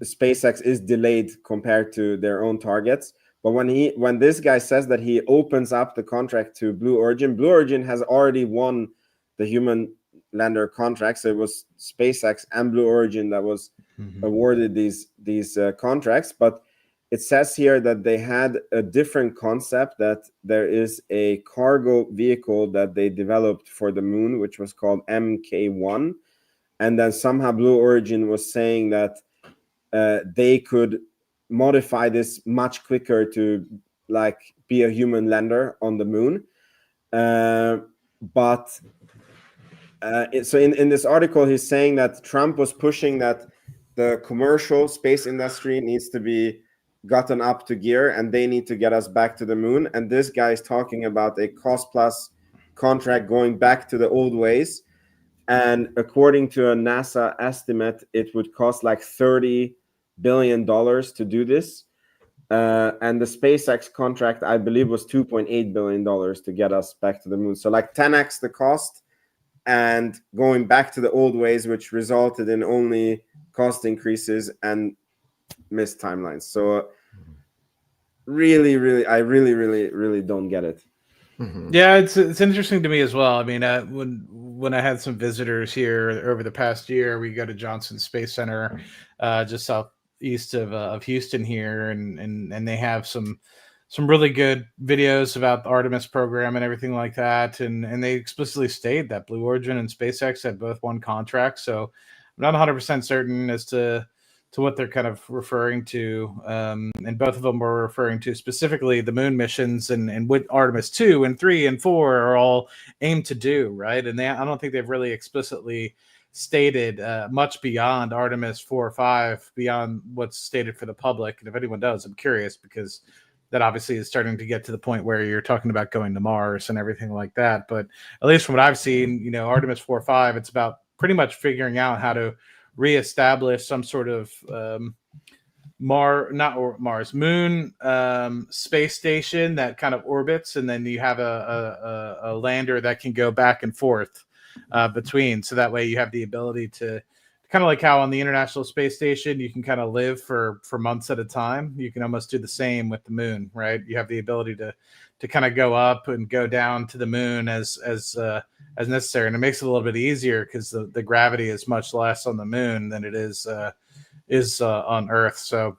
SpaceX is delayed compared to their own targets. But when this guy says that he opens up the contract to Blue Origin has already won the human lander contract. So it was SpaceX and Blue Origin that was awarded these contracts. But it says here that they had a different concept, that there is a cargo vehicle that they developed for the moon, which was called MK1. And then somehow Blue Origin was saying that they could modify this much quicker to like be a human lander on the moon. But So in this article, he's saying that Trump was pushing that the commercial space industry needs to be gotten up to gear and they need to get us back to the moon. And this guy is talking about a cost plus contract going back to the old ways. And according to a NASA estimate, it would cost like $30 billion to do this. And the SpaceX contract, I believe, was $2.8 billion to get us back to the moon. So like 10x the cost and going back to the old ways, which resulted in only cost increases and missed timelines. So really, I really don't get it. Mhm. Yeah, it's interesting to me as well. I mean, when I had some visitors here over the past year, we go to Johnson Space Center, just southeast of Houston here, and they have some really good videos about the Artemis program and everything like that, and they explicitly state that Blue Origin and SpaceX had both won contracts. So I'm not 100% certain as to what they're kind of referring to, and both of them were referring to specifically the moon missions and what Artemis 2 and 3 and 4 are all aimed to do, right? And I don't think they've really explicitly stated much beyond Artemis 4 or 5, beyond what's stated for the public. And if anyone does, I'm curious, because that obviously is starting to get to the point where you're talking about going to Mars and everything like that. But at least from what I've seen, Artemis 4 or 5, it's about pretty much figuring out how to reestablish some sort of moon space station that kind of orbits, and then you have a lander that can go back and forth between. So that way you have the ability to kind of like how on the International Space Station you can kind of live for months at a time. You can almost do the same with the moon, right? You have the ability to kind of go up and go down to the moon as necessary, and it makes it a little bit easier because the gravity is much less on the moon than it is on Earth. So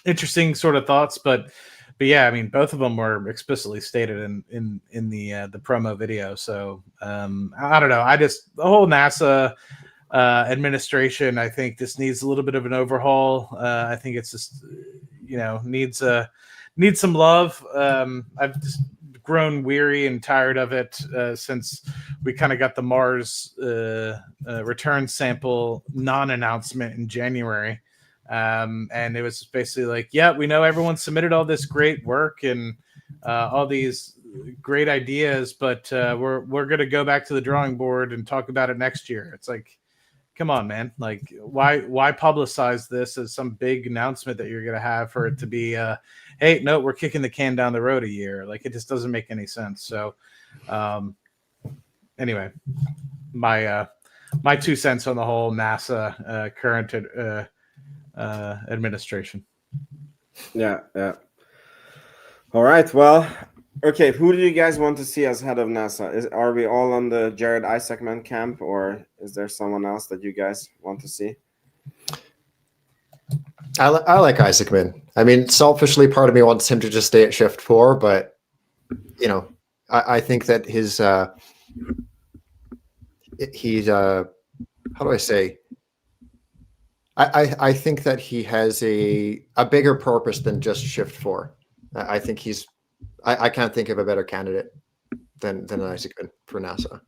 interesting sort of thoughts, but yeah, I mean, both of them were explicitly stated in the promo video. So I don't know. The whole NASA administration, I think this needs a little bit of an overhaul. I think it's just needs some love. I've just grown weary and tired of it since we kind of got the Mars return sample non-announcement in January. And it was basically like, yeah, we know everyone submitted all this great work and all these great ideas, but we're going to go back to the drawing board and talk about it next year. It's like, come on, man. Like, why publicize this as some big announcement that you're going to have for it to be, hey, no, we're kicking the can down the road a year. Like, it just doesn't make any sense. So anyway, my 2 cents on the whole NASA current administration. Yeah. All right. Well, okay. Who do you guys want to see as head of NASA? Are we all on the Jared Isaacman camp, or is there someone else that you guys want to see? I like Isaacman. I mean, selfishly, part of me wants him to just stay at Shift 4, but I think that he's how do I say? I think that he has a bigger purpose than just Shift 4. I think I can't think of a better candidate than Isaacman for NASA.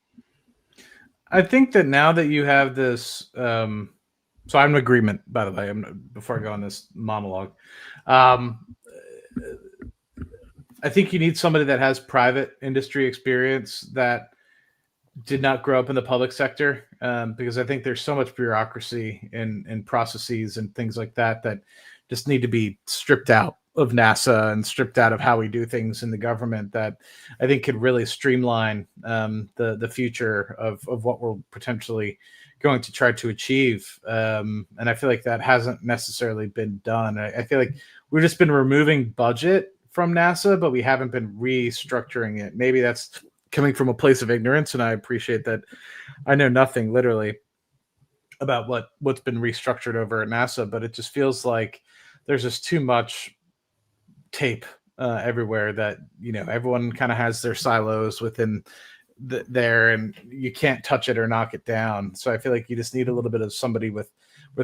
I think that now that you have this, so I'm in agreement, by the way, before I go on this monologue. I think you need somebody that has private industry experience that did not grow up in the public sector, because I think there's so much bureaucracy and processes and things like that just need to be stripped out of NASA and stripped out of how we do things in the government, that I think could really streamline the future of what we're potentially going to try to achieve. And I feel like that hasn't necessarily been done. I feel like we've just been removing budget from NASA, but we haven't been restructuring it. Maybe that's coming from a place of ignorance, and I appreciate that. I know nothing literally about what's been restructured over at NASA, but it just feels like there's just too much tape everywhere that everyone kind of has their silos within there, and you can't touch it or knock it down. So I feel like you just need a little bit of somebody with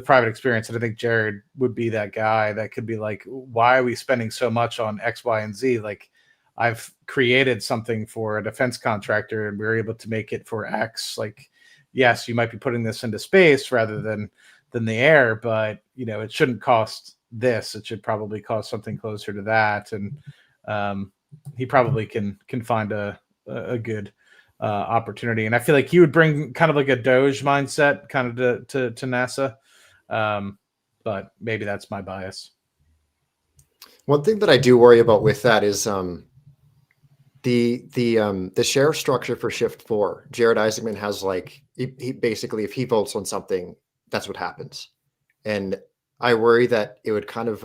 private experience, and I think Jared would be that guy that could be like, why are we spending so much on X, Y, and Z? Like, I've created something for a defense contractor and we were able to make it for X. Like, yes, you might be putting this into space rather than the air, but it shouldn't cost this. It should probably cost something closer to that. And he probably can find a good opportunity. And I feel like he would bring kind of like a Doge mindset kind of to NASA. But maybe that's my bias. One thing that I do worry about with that is the share structure for Shift 4. Jared Isaacman has like he basically, if he votes on something, that's what happens. And I worry that it would kind of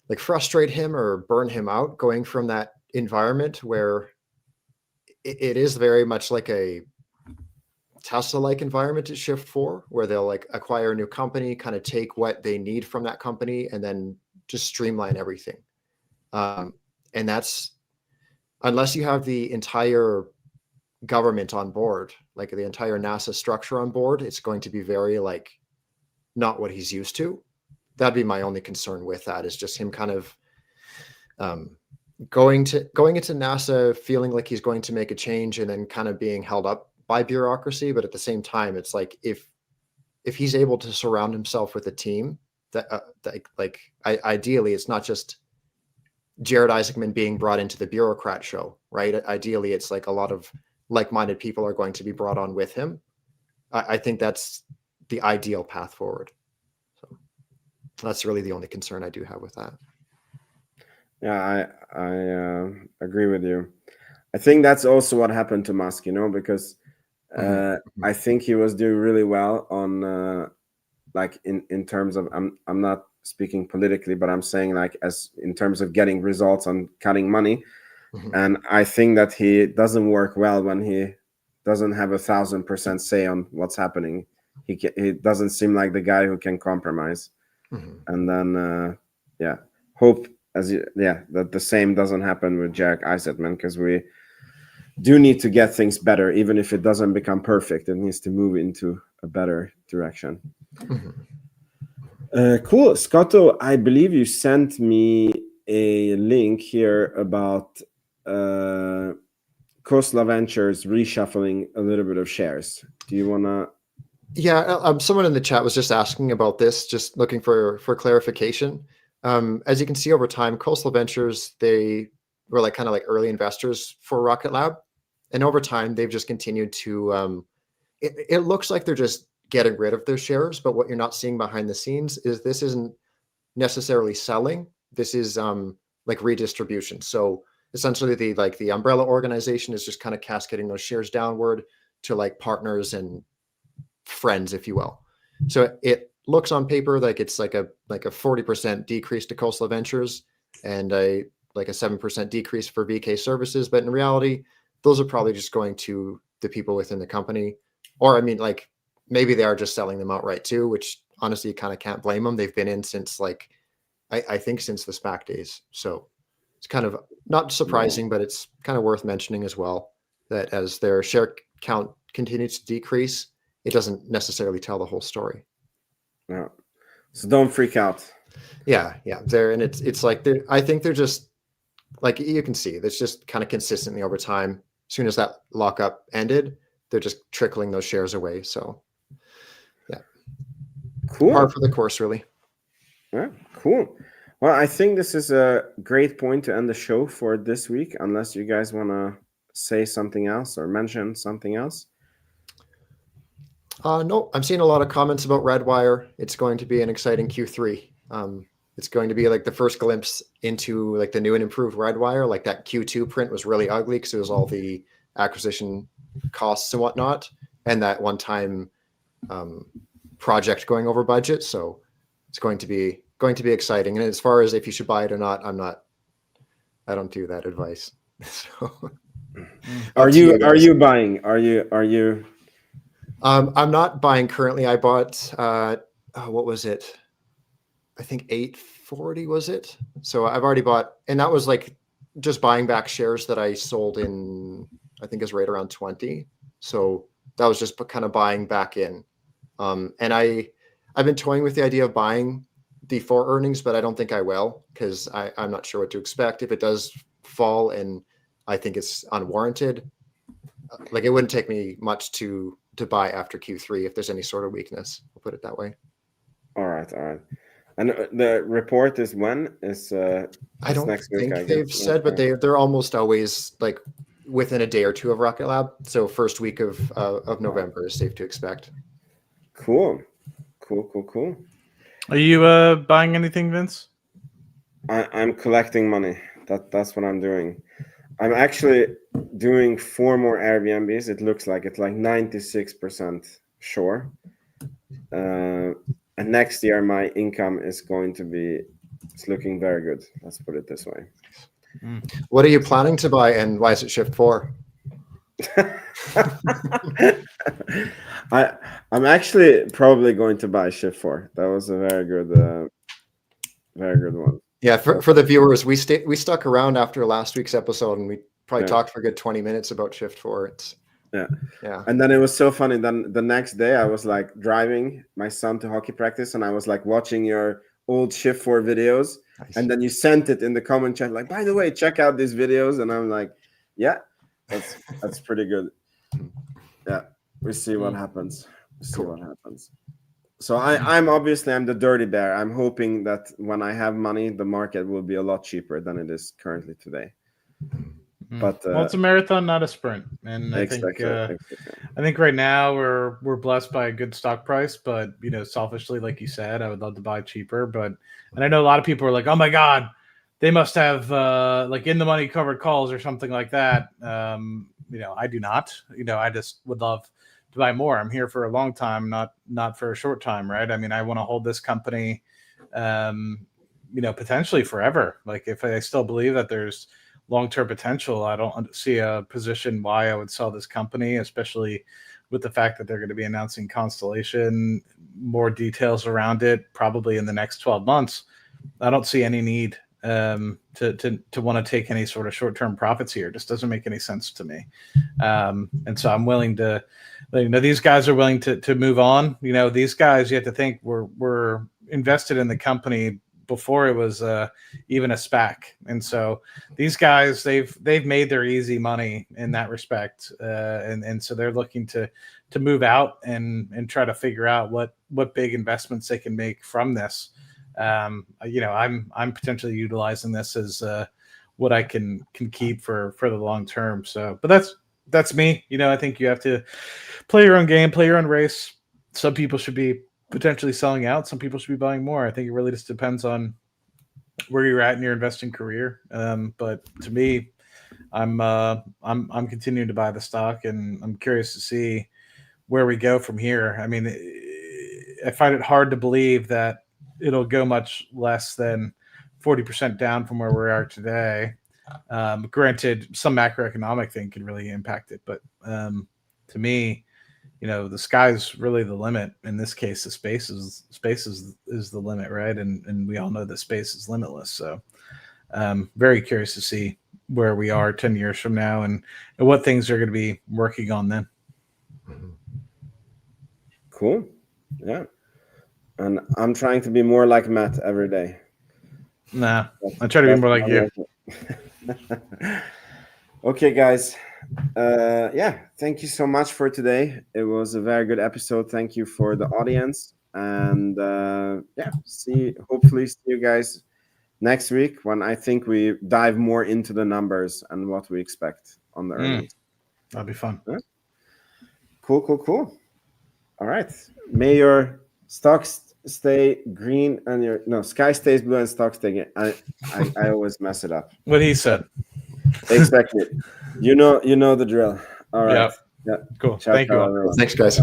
like frustrate him or burn him out going from that environment where it is very much like a Tesla-like environment at Shift 4, where they'll like acquire a new company, kind of take what they need from that company and then just streamline everything. And that's, unless you have the entire government on board, like the entire NASA structure on board, it's going to be very like not what he's used to. That'd be my only concern with that, is just him kind of going into NASA feeling like he's going to make a change and then kind of being held up by bureaucracy. But at the same time, it's like if he's able to surround himself with a team that ideally it's not just Jared Isaacman being brought into the bureaucrat show, right? Ideally, it's like a lot of like-minded people are going to be brought on with him. I think that's the ideal path forward. So that's really the only concern I do have with that. Yeah, I agree with you. I think that's also what happened to Musk, because I think he was doing really well on like in terms of, I'm not speaking politically, but I'm saying like as in terms of getting results on cutting money. And I think that he doesn't work well when he doesn't have 1,000% say on what's happening. He doesn't seem like the guy who can compromise. And then hope that the same doesn't happen with Jared Isaacman, because we do need to get things better. Even if it doesn't become perfect, it needs to move into a better direction. Cool. Scotto, I believe you sent me a link here about Khosla Ventures reshuffling a little bit of shares. Do you want to? Yeah, someone in the chat was just asking about this, just looking for clarification. As you can see over time, Khosla Ventures, they were like kind of like early investors for Rocket Lab. And over time, they've just continued to, it looks like they're just getting rid of their shares, but what you're not seeing behind the scenes is this isn't necessarily selling. This is like redistribution. So essentially the umbrella organization is just kind of cascading those shares downward to like partners and friends, if you will. So it looks on paper like it's like a 40% decrease to Khosla Ventures and a 7% decrease for VK Services. But in reality, those are probably just going to the people within the company. Or I mean, like maybe they are just selling them outright too, which honestly you kind of can't blame them. They've been in since like, I think since the SPAC days. So it's kind of not surprising, but it's kind of worth mentioning as well that as their share count continues to decrease, it doesn't necessarily tell the whole story. Yeah. So don't freak out. Yeah. And it's like I think they're just like you can see that's just kind of consistently over time. As soon as that lockup ended, they're just trickling those shares away. So yeah. Cool. Par for the course, really. Yeah, cool. Well, I think this is a great point to end the show for this week, unless you guys want to say something else or mention something else. No, I'm seeing a lot of comments about Redwire. It's going to be an exciting Q3. It's going to be like the first glimpse into like the new and improved Redwire. Like that Q2 print was really ugly because it was all the acquisition costs and whatnot, and that one-time project going over budget. So it's going to be exciting. And as far as if you should buy it or not, I don't do that advice. So, are you buying? Are you? I'm not buying currently. I bought what was it? I think 840 was it? So I've already bought, and that was like just buying back shares that I sold in, I think is right around 20. So that was just kind of buying back in. And I've been toying with the idea of buying the 4 earnings, but I don't think I will because I'm not sure what to expect. If it does fall and I think it's unwarranted, like it wouldn't take me much to to buy after Q3 if there's any sort of weakness. We'll put it that way. All right. And the report is when? I don't next week, think I they've guess. said, but they're almost always like within a day or two of Rocket Lab. So first week of November is safe to expect. Cool. Are you buying anything, Vince? I'm collecting money. That's what I'm doing. I'm actually doing 4 more Airbnbs. It looks like it's like 96% sure. And next year, my income is going to be, it's looking very good. Let's put it this way. What are you planning to buy, and why is it Shift 4? I'm actually probably going to buy Shift 4. That was a very good one. Yeah, for the viewers, we stuck around after last week's episode, and we probably talked for a good 20 minutes about Shift 4. It's yeah. And then it was so funny. Then the next day, I was like driving my son to hockey practice, and I was like watching your old Shift 4 videos. Nice. And then you sent it in the comment chat, like, by the way, check out these videos. And I'm like, yeah, that's pretty good. Yeah, we see what happens. So I'm the dirty bear. I'm hoping that when I have money, the market will be a lot cheaper than it is currently today. But well, it's a marathon, not a sprint, and I think right now we're blessed by a good stock price. But selfishly, like you said, I would love to buy cheaper. And I know a lot of people are like, "Oh my God, they must have like in the money covered calls or something like that." I do not. I just would love to buy more. I'm here for a long time, not for a short time, right? I mean, I want to hold this company, potentially forever. Like if I still believe that there's long-term potential, I don't see a position why I would sell this company, especially with the fact that they're going to be announcing Constellation, more details around it, probably in the next 12 months. I don't see any need to want to take any sort of short-term profits here. It just doesn't make any sense to me. And so I'm willing to, these guys are willing to move on. These guys, you have to think, were invested in the company before it was even a SPAC. And so these guys, they've made their easy money in that respect. And so they're looking to move out and try to figure out what big investments they can make from this. I'm potentially utilizing this as what I can keep for the long term. So, but that's me. I think you have to play your own game, play your own race. Some people should be potentially selling out. Some people should be buying more. I think it really just depends on where you're at in your investing career. But to me, I'm continuing to buy the stock, and I'm curious to see where we go from here. I mean, I find it hard to believe that it'll go much less than 40% down from where we are today. Granted, some macroeconomic thing can really impact it, but to me, the sky's really the limit. In this case, the space is the limit, right? And we all know that space is limitless. So very curious to see where we are 10 years from now and what things are going to be working on then. Cool. Yeah. And I'm trying to be more like Matt every day. Nah, I try to be more like you. Okay, guys. Thank you so much for today. It was a very good episode. Thank you for the audience. And hopefully see you guys next week when I think we dive more into the numbers and what we expect on the earnings. That'll be fun. Yeah. Cool. All right. May your stocks stay green and sky stays blue and stocks stay green. I always mess it up. What he said. Exactly. You know the drill. All right. Yeah. Cool. Ciao, Thank you all. everyone. Thanks, guys.